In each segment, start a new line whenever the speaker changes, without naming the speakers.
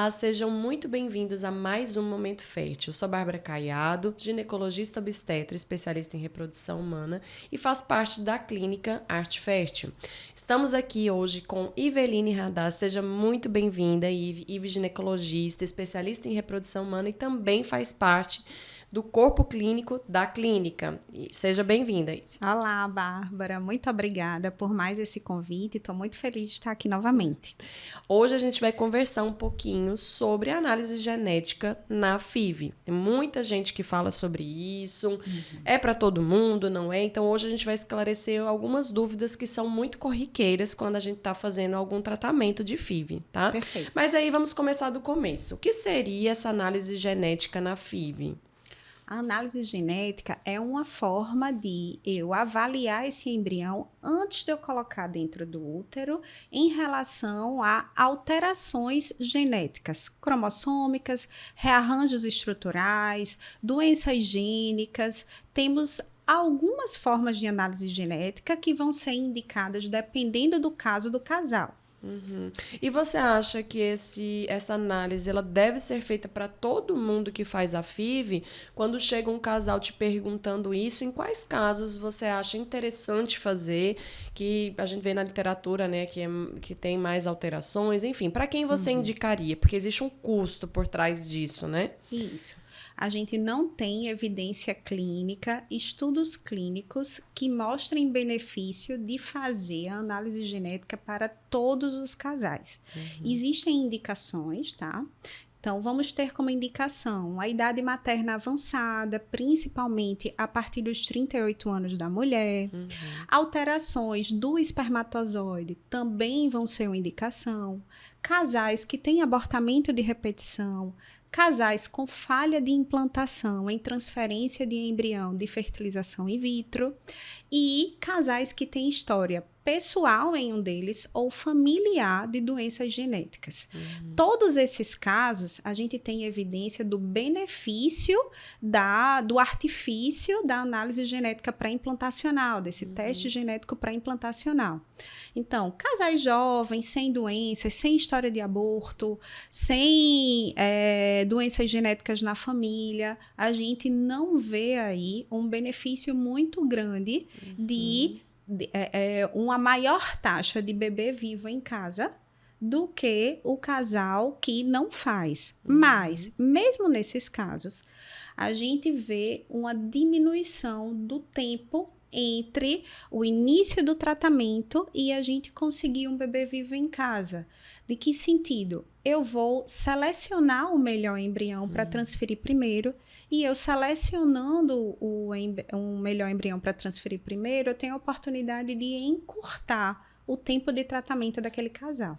Olá, sejam muito bem-vindos a mais um Momento Fértil. Eu sou Bárbara Caiado, ginecologista obstetra, especialista em reprodução humana e faço parte da clínica Arte Fértil. Estamos aqui hoje com Iveline Radar. Seja muito bem-vinda, Ive, ginecologista, especialista em reprodução humana e também faz parte do corpo clínico da clínica. Seja bem-vinda, Ive.
Olá, Bárbara. Muito obrigada por mais esse convite. Estou muito feliz de estar aqui novamente.
Hoje a gente vai conversar um pouquinho sobre a análise genética na FIV. Tem muita gente que fala sobre isso. É para todo mundo, não é? Então hoje a gente vai esclarecer algumas dúvidas que são muito corriqueiras quando a gente está fazendo algum tratamento de FIV, tá?
Perfeito.
Mas aí vamos começar do começo. O que seria essa análise genética na FIV?
A análise genética é uma forma de eu avaliar esse embrião antes de eu colocar dentro do útero em relação a alterações genéticas, cromossômicas, rearranjos estruturais, doenças gênicas. Temos algumas formas de análise genética que vão ser indicadas dependendo do caso do casal.
E você acha que essa análise ela deve ser feita para todo mundo que faz a FIV? Quando chega um casal te perguntando isso, em quais casos você acha interessante fazer? Que a gente vê na literatura, né, que tem mais alterações, enfim, para quem você indicaria? Porque existe um custo por trás disso, né?
Isso. A gente não tem evidência clínica, estudos clínicos que mostrem benefício de fazer a análise genética para todos os casais. Existem indicações, tá? Então, vamos ter como indicação a idade materna avançada, principalmente a partir dos 38 anos da mulher. Alterações do espermatozoide também vão ser uma indicação. Casais que têm abortamento de repetição, casais com falha de implantação em transferência de embrião de fertilização in vitro e casais que têm história pessoal em um deles ou familiar de doenças genéticas. Todos esses casos, a gente tem evidência do benefício do artifício da análise genética pré-implantacional, desse teste genético pré-implantacional. Então, casais jovens, sem doenças, sem história de aborto, sem doenças genéticas na família, a gente não vê aí um benefício muito grande de uma maior taxa de bebê vivo em casa do que o casal que não faz. Mas, mesmo nesses casos, a gente vê uma diminuição do tempo entre o início do tratamento e a gente conseguir um bebê vivo em casa. De que sentido? Eu vou selecionar o melhor embrião para transferir primeiro, e eu selecionando um melhor embrião para transferir primeiro, eu tenho a oportunidade de encurtar o tempo de tratamento daquele casal.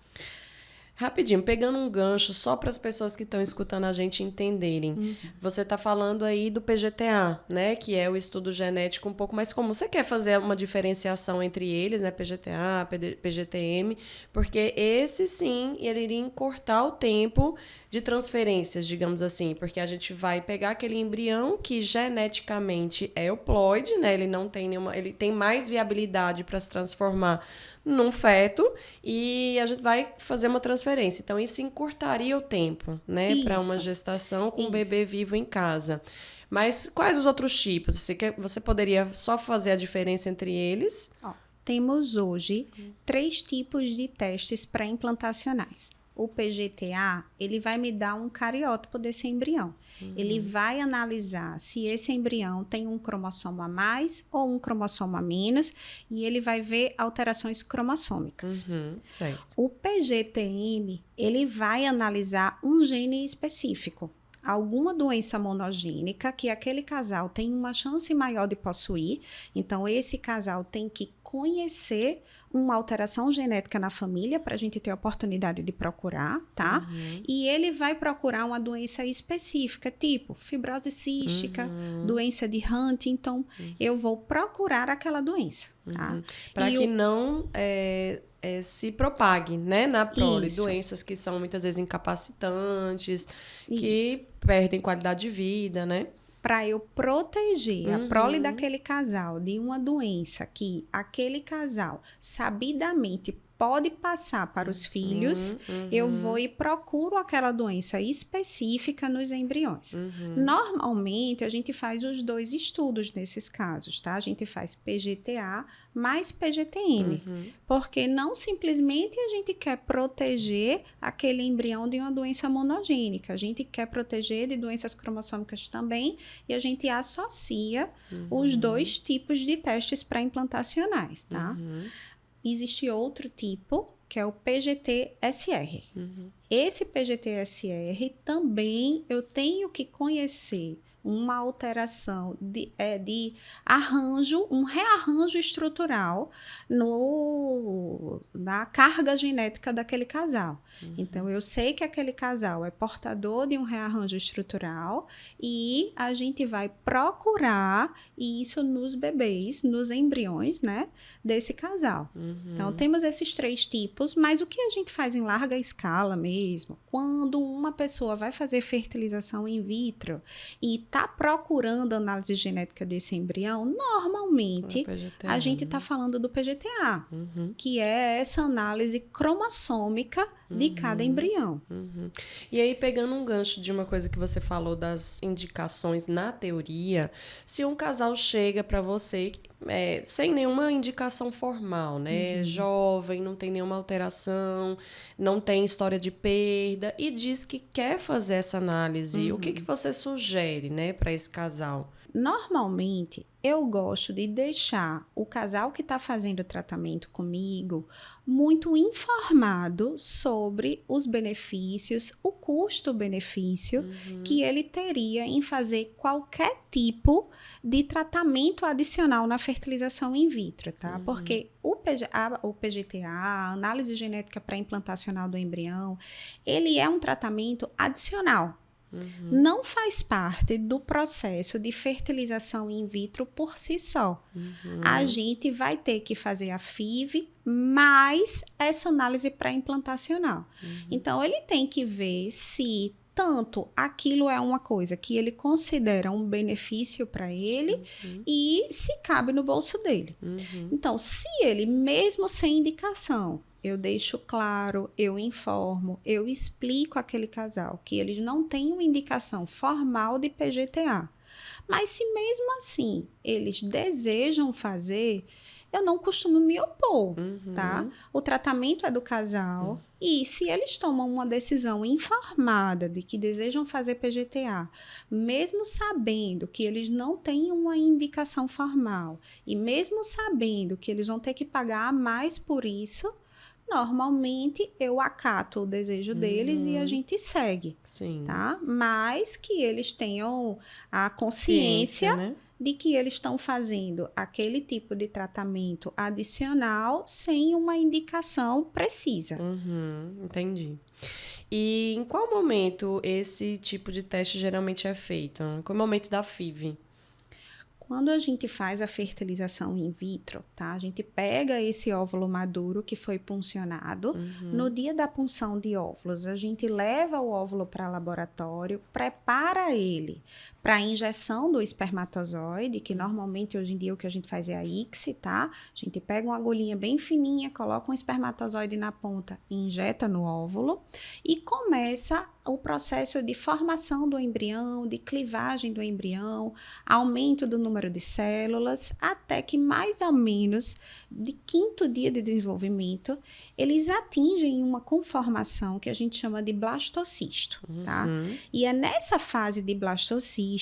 Rapidinho, pegando um gancho só para as pessoas que estão escutando a gente entenderem. Você está falando aí do PGTA, né? Que é o estudo genético um pouco mais comum. Você quer fazer uma diferenciação entre eles, né? PGTA, PGTM, porque esse sim, ele iria encurtar o tempo de transferências, digamos assim, porque a gente vai pegar aquele embrião que geneticamente é euploide, né? Ele não tem ele tem mais viabilidade para se transformar num feto e a gente vai fazer uma transferência. Então, isso encurtaria o tempo, né? Para uma gestação com um bebê vivo em casa. Mas quais os outros tipos? Você poderia só fazer a diferença entre eles?
Temos hoje 3 tipos de testes pré-implantacionais. O PGTA, ele vai me dar um cariótipo desse embrião. Ele vai analisar se esse embrião tem um cromossomo a mais ou um cromossomo a menos, e ele vai ver alterações cromossômicas.
Certo.
O PGTM, ele vai analisar um gene específico. Alguma doença monogênica que aquele casal tem uma chance maior de possuir. Então, esse casal tem que conhecer uma alteração genética na família para a gente ter a oportunidade de procurar, tá? E ele vai procurar uma doença específica, tipo fibrose cística, doença de Huntington. Eu vou procurar aquela doença, tá?
Para que não se propague, né, na prole.
Isso.
Doenças que são muitas vezes incapacitantes, que perdem qualidade de vida, né?
Para eu proteger a prole daquele casal de uma doença que aquele casal sabidamente pode passar para os filhos, eu vou e procuro aquela doença específica nos embriões. Normalmente, a gente faz os 2 estudos nesses casos, tá? A gente faz PGTA mais PGTM, porque não simplesmente a gente quer proteger aquele embrião de uma doença monogênica, a gente quer proteger de doenças cromossômicas também, e a gente associa os 2 tipos de testes pré-implantacionais, tá? Existe outro tipo, que é o PGT-SR. Esse PGT-SR também eu tenho que conhecer uma alteração de arranjo, um rearranjo estrutural na carga genética daquele casal. Então, eu sei que aquele casal é portador de um rearranjo estrutural e a gente vai procurar isso nos bebês, nos embriões, né, desse casal. Então, temos esses 3 tipos, mas o que a gente faz em larga escala mesmo, quando uma pessoa vai fazer fertilização in vitro e está procurando análise genética desse embrião, normalmente a gente está falando do PGTA, que é essa análise cromossômica de cada embrião.
E aí, pegando um gancho de uma coisa que você falou das indicações na teoria, se um casal chega para você sem nenhuma indicação formal, né? Jovem, não tem nenhuma alteração, não tem história de perda e diz que quer fazer essa análise, o que você sugere, né, para esse casal?
Normalmente, eu gosto de deixar o casal que está fazendo o tratamento comigo muito informado sobre os benefícios, o custo-benefício que ele teria em fazer qualquer tipo de tratamento adicional na fertilização in vitro, tá? Porque o PGTA, a análise genética pré-implantacional do embrião, ele é um tratamento adicional. Não faz parte do processo de fertilização in vitro por si só. A gente vai ter que fazer a FIV mais essa análise pré-implantacional. Então, ele tem que ver se tanto aquilo é uma coisa que ele considera um benefício para ele e se cabe no bolso dele. Então, se ele, mesmo sem indicação, eu deixo claro, eu informo, eu explico àquele casal que eles não têm uma indicação formal de PGTA. Mas se mesmo assim eles desejam fazer, eu não costumo me opor, tá? O tratamento é do casal e se eles tomam uma decisão informada de que desejam fazer PGTA, mesmo sabendo que eles não têm uma indicação formal e mesmo sabendo que eles vão ter que pagar mais por isso, normalmente eu acato o desejo deles e a gente segue, tá? Mas que eles tenham a consciência, né, de que eles estão fazendo aquele tipo de tratamento adicional sem uma indicação precisa.
Entendi. E em qual momento esse tipo de teste geralmente é feito? Qual é o momento da FIV?
Quando a gente faz a fertilização in vitro, tá? A gente pega esse óvulo maduro que foi puncionado. No dia da punção de óvulos, a gente leva o óvulo para laboratório, prepara ele para a injeção do espermatozoide, que normalmente hoje em dia o que a gente faz é a ICSI, tá? A gente pega uma agulhinha bem fininha, coloca um espermatozoide na ponta e injeta no óvulo e começa o processo de formação do embrião, de clivagem do embrião, aumento do número de células, até que mais ou menos de 5º dia de desenvolvimento, eles atingem uma conformação que a gente chama de blastocisto, tá? E é nessa fase de blastocisto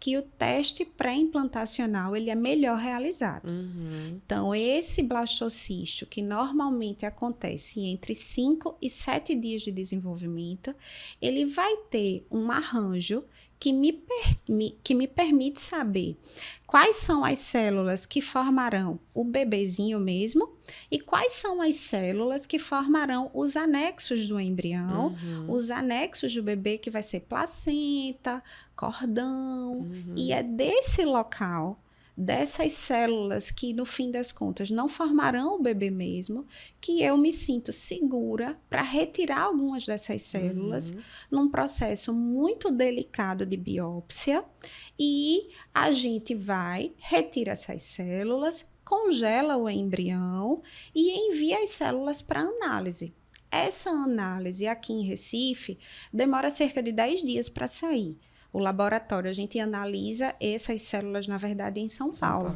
que o teste pré-implantacional ele é melhor realizado. Então, esse blastocisto, que normalmente acontece entre 5 e 7 dias de desenvolvimento, ele vai ter um arranjo que me permite saber quais são as células que formarão o bebezinho mesmo e quais são as células que formarão os anexos do embrião, os anexos do bebê, que vai ser placenta, cordão, e é desse local, dessas células que, no fim das contas, não formarão o bebê mesmo, que eu me sinto segura para retirar algumas dessas células num processo muito delicado de biópsia, e a gente vai, retira essas células, congela o embrião e envia as células para análise. Essa análise aqui em Recife demora cerca de 10 dias para sair. O laboratório, a gente analisa essas células, na verdade, em São Paulo.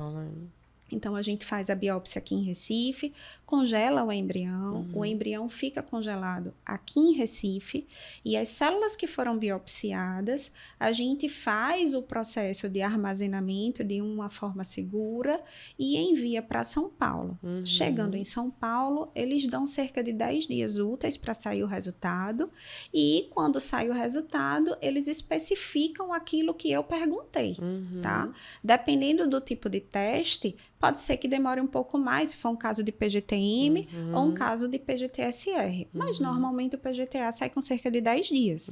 Então, a gente faz a biópsia aqui em Recife, congela o embrião fica congelado aqui em Recife, e as células que foram biopsiadas, a gente faz o processo de armazenamento de uma forma segura e envia para São Paulo. Chegando em São Paulo, eles dão cerca de 10 dias úteis para sair o resultado, e quando sai o resultado, eles especificam aquilo que eu perguntei, tá? Dependendo do tipo de teste, pode ser que demore um pouco mais, se for um caso de PGT-M ou um caso de PGT-SR. Mas, normalmente, o PGT-A sai com cerca de 10 dias.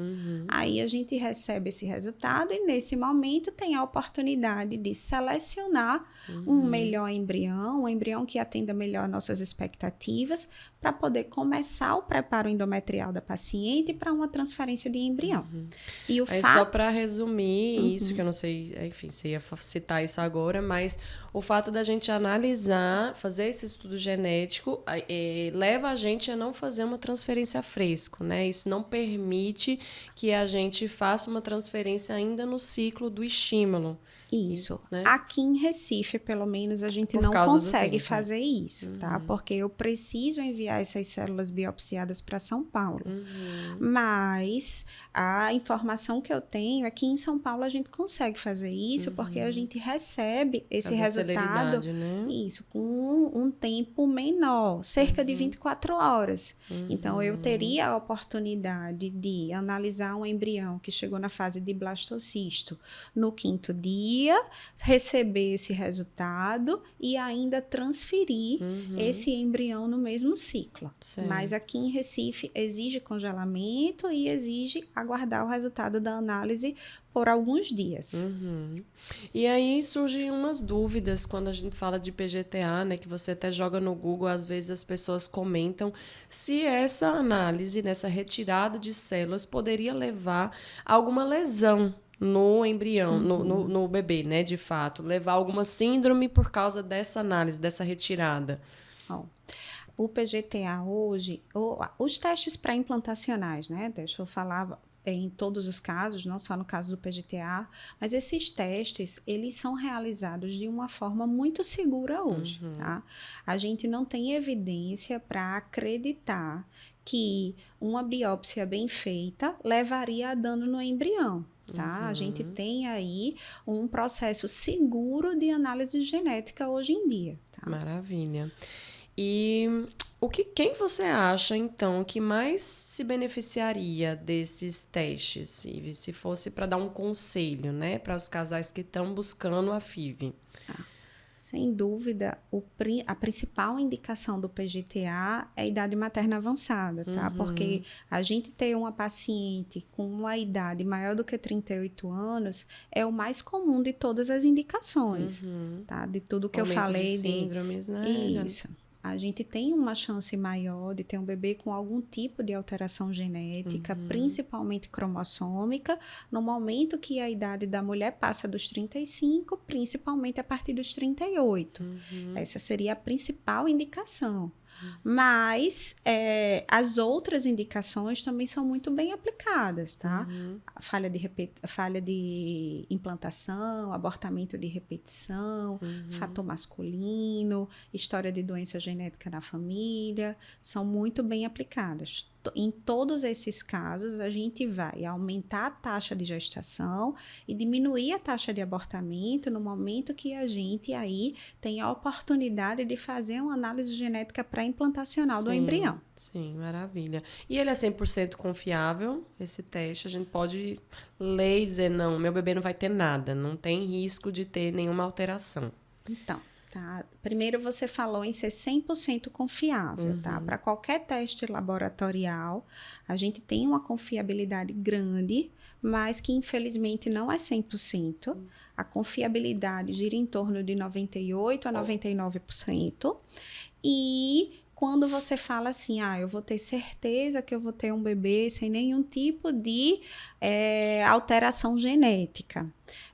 Aí, a gente recebe esse resultado e, nesse momento, tem a oportunidade de selecionar um melhor embrião, um embrião que atenda melhor nossas expectativas, para poder começar o preparo endometrial da paciente para uma transferência de embrião. E o
Aí,
fato...
só para resumir isso, que eu não sei, enfim, você ia citar isso agora, mas o fato da gente analisar, fazer esse estudo genético, leva a gente a não fazer uma transferência a fresco, né? Isso não permite que a gente faça uma transferência ainda no ciclo do estímulo.
Isso.
Né?
Aqui em Recife, pelo menos, a gente não consegue fazer isso, tá? Porque eu preciso enviar essas células biopsiadas para São Paulo. Mas a informação que eu tenho é que em São Paulo a gente consegue fazer isso porque a gente recebe esse resultado, né? Isso, com um tempo menor, cerca de 24 horas. Então, eu teria a oportunidade de analisar um embrião que chegou na fase de blastocisto no 5º dia, receber esse resultado e ainda transferir esse embrião no mesmo ciclo. Certo. Mas aqui em Recife exige congelamento e exige aguardar o resultado da análise por alguns dias.
E aí surgem umas dúvidas quando a gente fala de PGT-A, né? Que você até joga no Google, às vezes as pessoas comentam se essa análise, nessa retirada de células, poderia levar a alguma lesão no embrião, no bebê, né, de fato, levar alguma síndrome por causa dessa análise, dessa retirada.
Bom, o PGT-A hoje, os testes pré-implantacionais, né, deixa eu falar em todos os casos, não só no caso do PGT-A, mas esses testes, eles são realizados de uma forma muito segura hoje, tá? A gente não tem evidência para acreditar que uma biópsia bem feita levaria a dano no embrião. Tá? A gente tem aí um processo seguro de análise genética hoje em dia. Tá?
Maravilha. E quem você acha, então, que mais se beneficiaria desses testes, se fosse para dar um conselho, né, para os casais que estão buscando a FIV?
Sem dúvida, a principal indicação do PGT-A é a idade materna avançada, tá? Porque a gente ter uma paciente com uma idade maior do que 38 anos é o mais comum de todas as indicações, tá? De tudo que
aumento
eu falei.
De síndromes, né?
Isso. A gente tem uma chance maior de ter um bebê com algum tipo de alteração genética, principalmente cromossômica, no momento que a idade da mulher passa dos 35, principalmente a partir dos 38. Essa seria a principal indicação. Mas as outras indicações também são muito bem aplicadas, tá? Falha de implantação, abortamento de repetição, fator masculino, história de doença genética na família, são muito bem aplicadas. Em todos esses casos, a gente vai aumentar a taxa de gestação e diminuir a taxa de abortamento no momento que a gente aí tem a oportunidade de fazer uma análise genética pré-implantacional do embrião.
Sim, maravilha. E ele é 100% confiável, esse teste? A gente pode ler e dizer, não, meu bebê não vai ter nada, não tem risco de ter nenhuma alteração.
Então, tá? Primeiro você falou em ser 100% confiável, tá? Para qualquer teste laboratorial, a gente tem uma confiabilidade grande, mas que infelizmente não é 100%. A confiabilidade gira em torno de 98% a 99%. E quando você fala assim, eu vou ter certeza que eu vou ter um bebê sem nenhum tipo de alteração genética.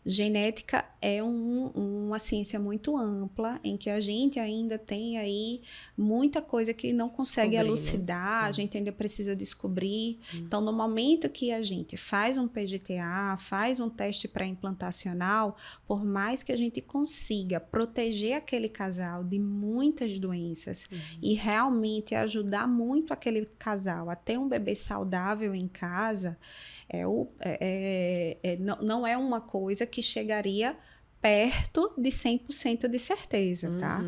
Genética é uma ciência muito ampla, em que a gente ainda tem aí muita coisa que não consegue elucidar, né? A gente ainda precisa descobrir. Então, no momento que a gente faz um PGTA, faz um teste pré-implantacional, por mais que a gente consiga proteger aquele casal de muitas doenças e realmente ajudar muito aquele casal a ter um bebê saudável em casa, não é uma coisa que chegaria perto de 100% de certeza, tá?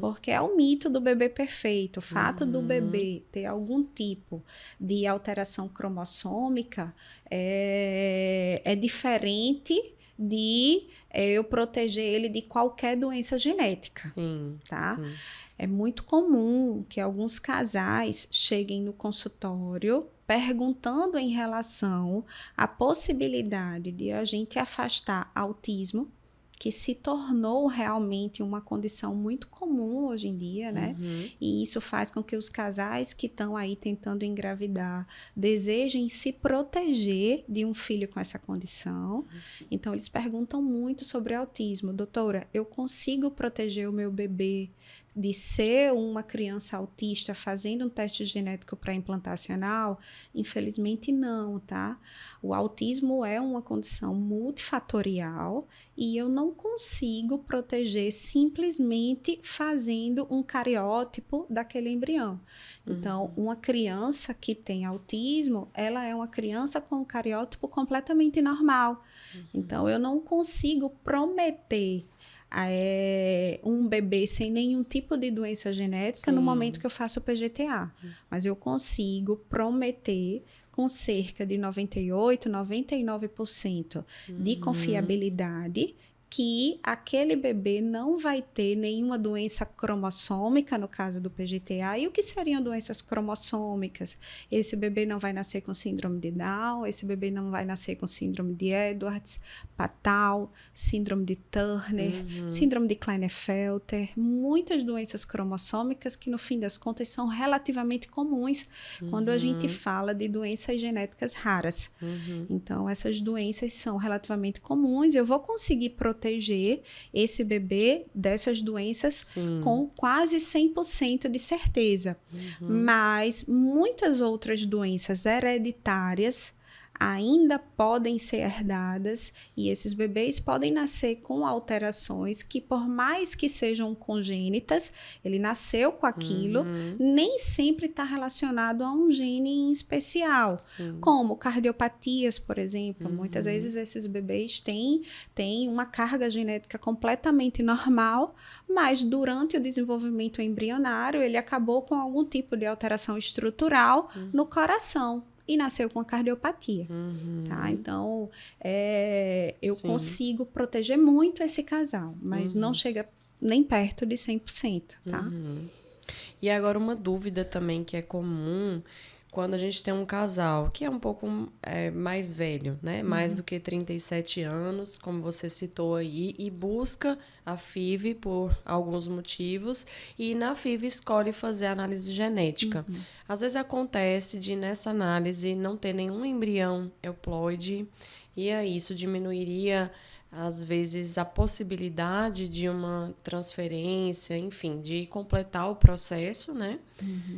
Porque é o mito do bebê perfeito. O fato do bebê ter algum tipo de alteração cromossômica é diferente de eu proteger ele de qualquer doença genética, tá? Sim. É muito comum que alguns casais cheguem no consultório perguntando em relação à possibilidade de a gente afastar autismo, que se tornou realmente uma condição muito comum hoje em dia, né? E isso faz com que os casais que estão aí tentando engravidar desejem se proteger de um filho com essa condição. Então, eles perguntam muito sobre autismo. Doutora, eu consigo proteger o meu bebê de ser uma criança autista fazendo um teste genético pré-implantacional? Infelizmente não, tá? O autismo é uma condição multifatorial e eu não consigo proteger simplesmente fazendo um cariótipo daquele embrião. Então, uma criança que tem autismo, ela é uma criança com um cariótipo completamente normal. Então, eu não consigo prometer um bebê sem nenhum tipo de doença genética no momento que eu faço o PGTA. Mas eu consigo prometer com cerca de 98%, 99% de confiabilidade que aquele bebê não vai ter nenhuma doença cromossômica, no caso do PGTA. E o que seriam doenças cromossômicas? Esse bebê não vai nascer com síndrome de Down, esse bebê não vai nascer com síndrome de Edwards, Patau, síndrome de Turner, síndrome de Klinefelter, muitas doenças cromossômicas que, no fim das contas, são relativamente comuns quando a gente fala de doenças genéticas raras. Então, essas doenças são relativamente comuns e eu vou conseguir proteger esse bebê dessas doenças com quase 100% de certeza. Mas muitas outras doenças hereditárias ainda podem ser herdadas e esses bebês podem nascer com alterações que, por mais que sejam congênitas, ele nasceu com aquilo, nem sempre está relacionado a um gene em especial, como cardiopatias, por exemplo. Muitas vezes esses bebês têm uma carga genética completamente normal, mas durante o desenvolvimento embrionário ele acabou com algum tipo de alteração estrutural no coração e nasceu com a cardiopatia, tá? Então, eu consigo proteger muito esse casal, mas não chega nem perto de 100%, tá?
E agora uma dúvida também que é comum quando a gente tem um casal que é um pouco mais velho, né? Mais do que 37 anos, como você citou aí, e busca a FIV por alguns motivos, e na FIV escolhe fazer análise genética. Às vezes acontece de, nessa análise, não ter nenhum embrião euploide, e aí isso diminuiria, às vezes, a possibilidade de uma transferência, enfim, de completar o processo, né?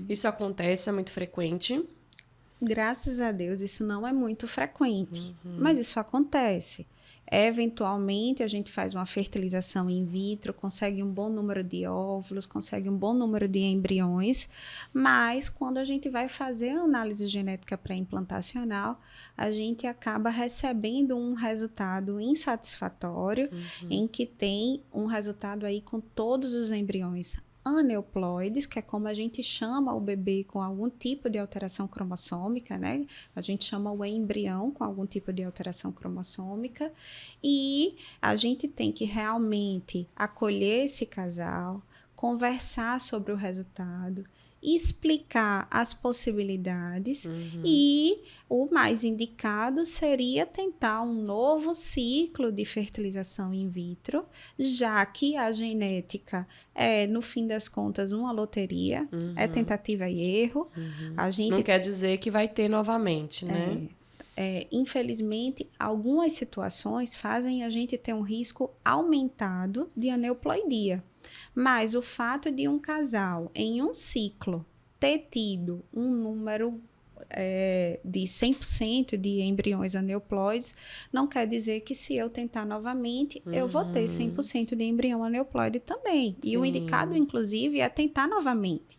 Isso acontece, é muito frequente.
Graças a Deus, isso não é muito frequente, mas isso acontece. Eventualmente, a gente faz uma fertilização in vitro, consegue um bom número de óvulos, consegue um bom número de embriões, mas quando a gente vai fazer a análise genética pré-implantacional, a gente acaba recebendo um resultado insatisfatório, em que tem um resultado aí com todos os embriões aneuploides, que é como a gente chama o bebê com algum tipo de alteração cromossômica, né? A gente chama o embrião com algum tipo de alteração cromossômica, e a gente tem que realmente acolher esse casal, conversar sobre o resultado, explicar as possibilidades e o mais indicado seria tentar um novo ciclo de fertilização in vitro, já que a genética é, no fim das contas, uma loteria, é tentativa e erro. A gente...
Não quer dizer que vai ter novamente, né?
infelizmente, algumas situações fazem a gente ter um risco aumentado de aneuploidia. Mas o fato de um casal, em um ciclo, ter tido um número de 100% de embriões aneuploides, não quer dizer que se eu tentar novamente, eu vou ter 100% de embrião aneuploide também.
Sim.
E o indicado, inclusive, é tentar novamente.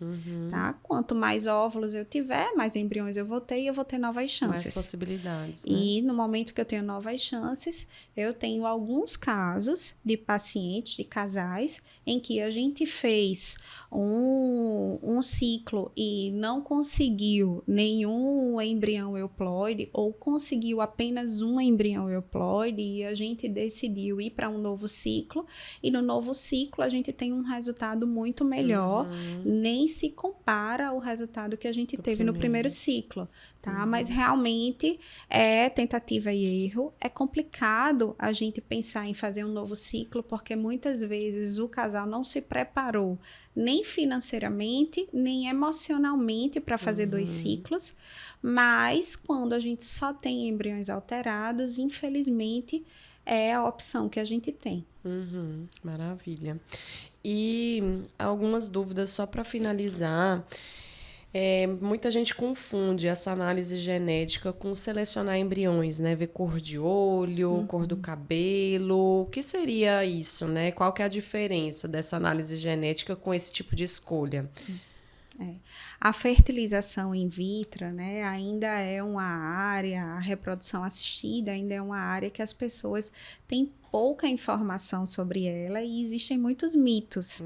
Tá? Quanto mais óvulos eu tiver, mais embriões eu vou ter e eu vou ter novas chances.
Mais possibilidades, né?
E no momento que eu tenho novas chances, eu tenho alguns casos de pacientes, de casais, em que a gente fez um ciclo e não conseguiu nenhum embrião euploide ou conseguiu apenas um embrião euploide e a gente decidiu ir para um novo ciclo e no novo ciclo a gente tem um resultado muito melhor, nem se compara ao resultado que a gente teve no primeiro ciclo, tá? Mas realmente é tentativa e erro, é complicado a gente pensar em fazer um novo ciclo porque muitas vezes o casal não se preparou nem financeiramente, nem emocionalmente para fazer 2 ciclos, mas quando a gente só tem embriões alterados, infelizmente, é a opção que a gente tem.
Maravilha. E algumas dúvidas só para finalizar. Muita gente confunde essa análise genética com selecionar embriões, né? Ver cor de olho, cor do cabelo. O que seria isso, né? Qual que é a diferença dessa análise genética com esse tipo de escolha?
A fertilização in vitro, né, ainda é uma área, a reprodução assistida ainda é uma área que as pessoas têm pouca informação sobre ela e existem muitos mitos.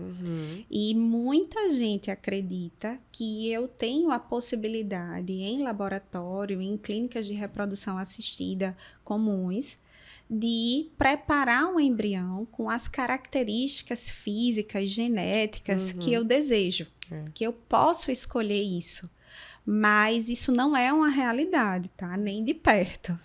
E muita gente acredita que eu tenho a possibilidade em laboratório, em clínicas de reprodução assistida comuns, de preparar um embrião com as características físicas, genéticas que eu desejo, que eu posso escolher isso. Mas isso não é uma realidade, tá? Nem de perto.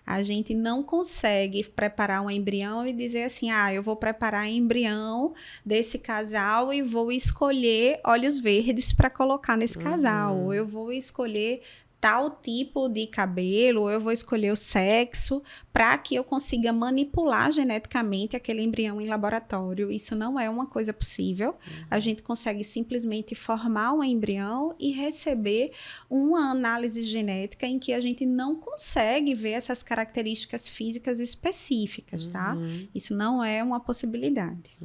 A gente não consegue preparar um embrião e dizer assim, eu vou preparar embrião desse casal e vou escolher olhos verdes para colocar nesse casal. Ou eu vou escolher tal tipo de cabelo, ou eu vou escolher o sexo para que eu consiga manipular geneticamente aquele embrião em laboratório. Isso não é uma coisa possível. A gente consegue simplesmente formar um embrião e receber uma análise genética em que a gente não consegue ver essas características físicas específicas, tá? Isso não é uma possibilidade.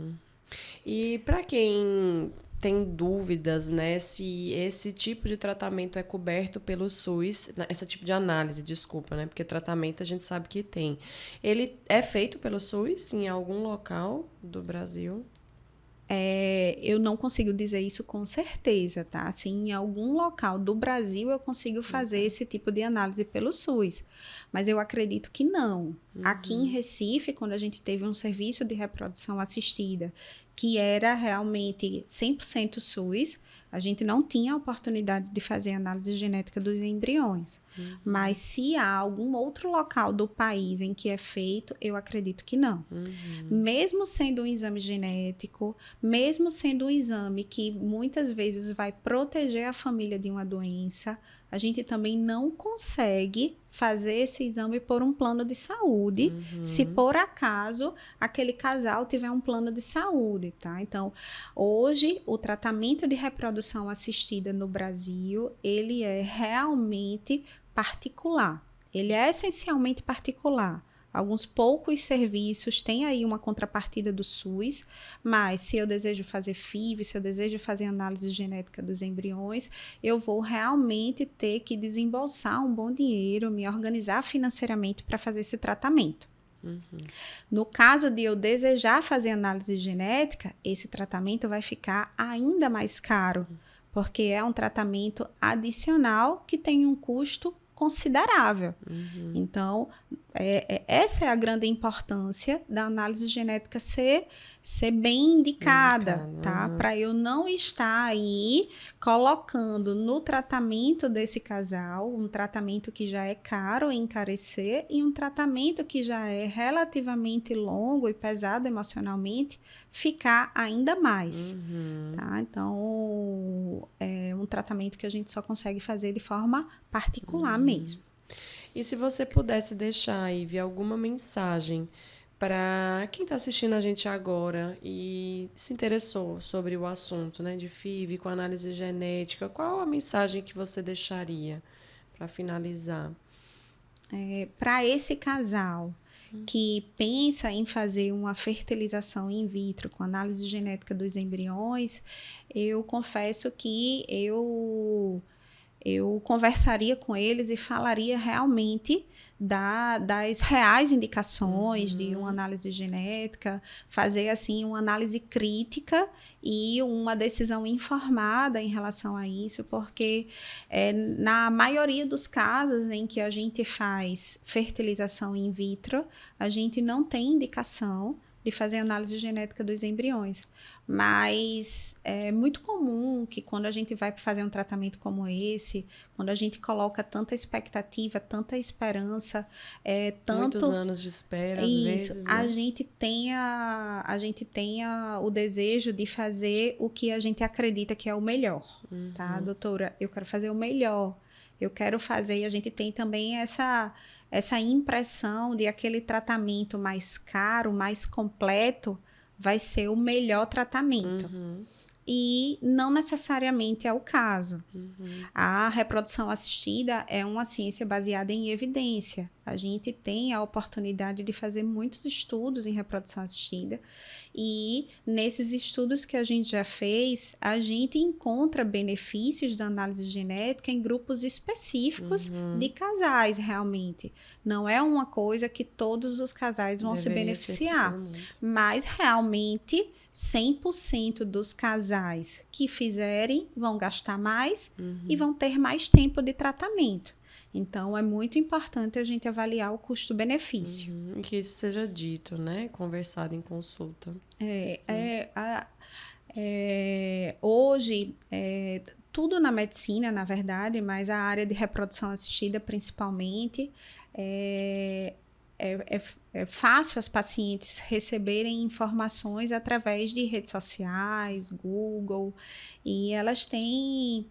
E para quem tem dúvidas, né, se esse tipo de tratamento é coberto pelo SUS, esse tipo de análise, desculpa, né, porque tratamento a gente sabe que tem. Ele é feito pelo SUS em algum local do Brasil?
Eu não consigo dizer isso com certeza, tá? Assim, em algum local do Brasil eu consigo fazer esse tipo de análise pelo SUS, mas eu acredito que não. Aqui em Recife, quando a gente teve um serviço de reprodução assistida, que era realmente 100% SUS, a gente não tinha a oportunidade de fazer análise genética dos embriões. Mas se há algum outro local do país em que é feito, eu acredito que não. Mesmo sendo um exame genético, mesmo sendo um exame que muitas vezes vai proteger a família de uma doença, a gente também não consegue fazer esse exame por um plano de saúde, se por acaso aquele casal tiver um plano de saúde, tá? Então, hoje, o tratamento de reprodução assistida no Brasil, ele é realmente particular. Ele é essencialmente particular. Alguns poucos serviços têm aí uma contrapartida do SUS, mas se eu desejo fazer FIV, se eu desejo fazer análise genética dos embriões, eu vou realmente ter que desembolsar um bom dinheiro, me organizar financeiramente para fazer esse tratamento. No caso de eu desejar fazer análise genética, esse tratamento vai ficar ainda mais caro, porque é um tratamento adicional que tem um custo considerável. Então, essa é a grande importância da análise genética ser bem indicada, tá? Para eu não estar aí colocando no tratamento desse casal um tratamento que já é caro e encarecer e um tratamento que já é relativamente longo e pesado emocionalmente ficar ainda mais, tá? Então, é um tratamento que a gente só consegue fazer de forma particular mesmo.
E se você pudesse deixar, Ive, alguma mensagem para quem está assistindo a gente agora e se interessou sobre o assunto, né, de FIV com análise genética, qual a mensagem que você deixaria para finalizar?
Para esse casal que pensa em fazer uma fertilização in vitro com análise genética dos embriões, eu confesso que eu conversaria com eles e falaria realmente das reais indicações de uma análise genética, fazer assim uma análise crítica e uma decisão informada em relação a isso, porque na maioria dos casos em que a gente faz fertilização in vitro, a gente não tem indicação de fazer análise genética dos embriões. Mas é muito comum que quando a gente vai fazer um tratamento como esse, quando a gente coloca tanta expectativa, tanta esperança,
Muitos anos de espera, às vezes, né?
a gente tenha o desejo de fazer o que a gente acredita que é o melhor, tá, doutora? Eu quero fazer o melhor. Eu quero fazer, e a gente tem também essa impressão de aquele tratamento mais caro, mais completo, vai ser o melhor tratamento. E não necessariamente é o caso. A reprodução assistida é uma ciência baseada em evidência. A gente tem a oportunidade de fazer muitos estudos em reprodução assistida e nesses estudos que a gente já fez, a gente encontra benefícios da análise genética em grupos específicos de casais, realmente. Não é uma coisa que todos os casais vão se beneficiar, mas realmente 100% dos casais que fizerem vão gastar mais e vão ter mais tempo de tratamento. Então, é muito importante a gente avaliar o custo-benefício.
E que isso seja dito, né? Conversado em consulta.
Hoje, tudo na medicina, na verdade, mas a área de reprodução assistida, principalmente, é fácil as pacientes receberem informações através de redes sociais, Google, e elas têm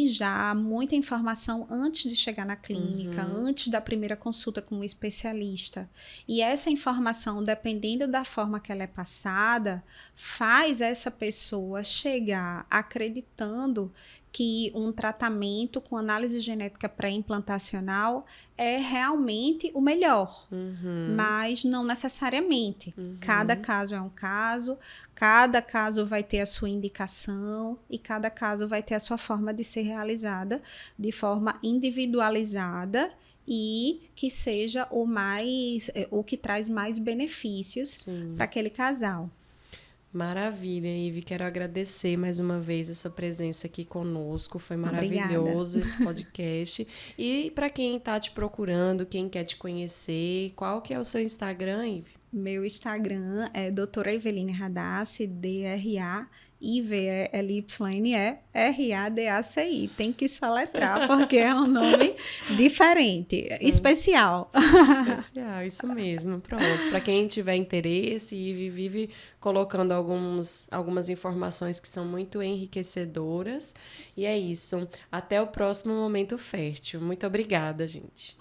já muita informação antes de chegar na clínica, antes da primeira consulta com um especialista. E essa informação, dependendo da forma que ela é passada, faz essa pessoa chegar acreditando que um tratamento com análise genética pré-implantacional é realmente o melhor, mas não necessariamente. Cada caso é um caso, cada caso vai ter a sua indicação e cada caso vai ter a sua forma de ser realizada de forma individualizada e que seja o que traz mais benefícios para aquele casal.
Maravilha, Ive. Quero agradecer mais uma vez a sua presença aqui conosco. Foi maravilhoso esse podcast. E para quem está te procurando, quem quer te conhecer, qual que é o seu Instagram, Ive?
Meu Instagram é doutora Eveline Radassi, DRAIVELYNE-RADACI. Tem que soletrar, porque é um nome diferente, especial.
Especial, isso mesmo. Pronto. Para quem tiver interesse, Ive vive colocando algumas informações que são muito enriquecedoras. E é isso. Até o próximo Momento Fértil. Muito obrigada, gente.